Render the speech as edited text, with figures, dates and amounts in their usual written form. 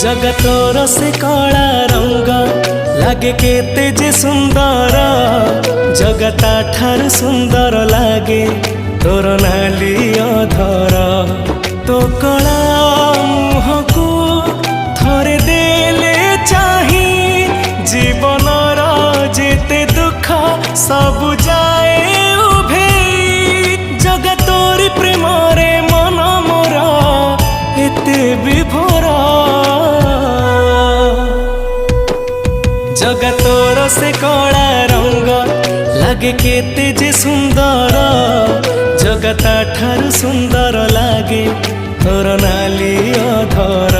जगतोर से कला रंग लागे केते जे सुंदर जगता ठार सुंदर लागे तोर नाली अधर तो कला मुह को थरे देले चाही जीवनर जेते दुख सब जाए उभे जगतोर प्रेम रे मन मोर एते विभोर जगतोर से कला रंग लागे केते जे सुंदर जगता ठार सुंदर लागे तोर नाली अधर।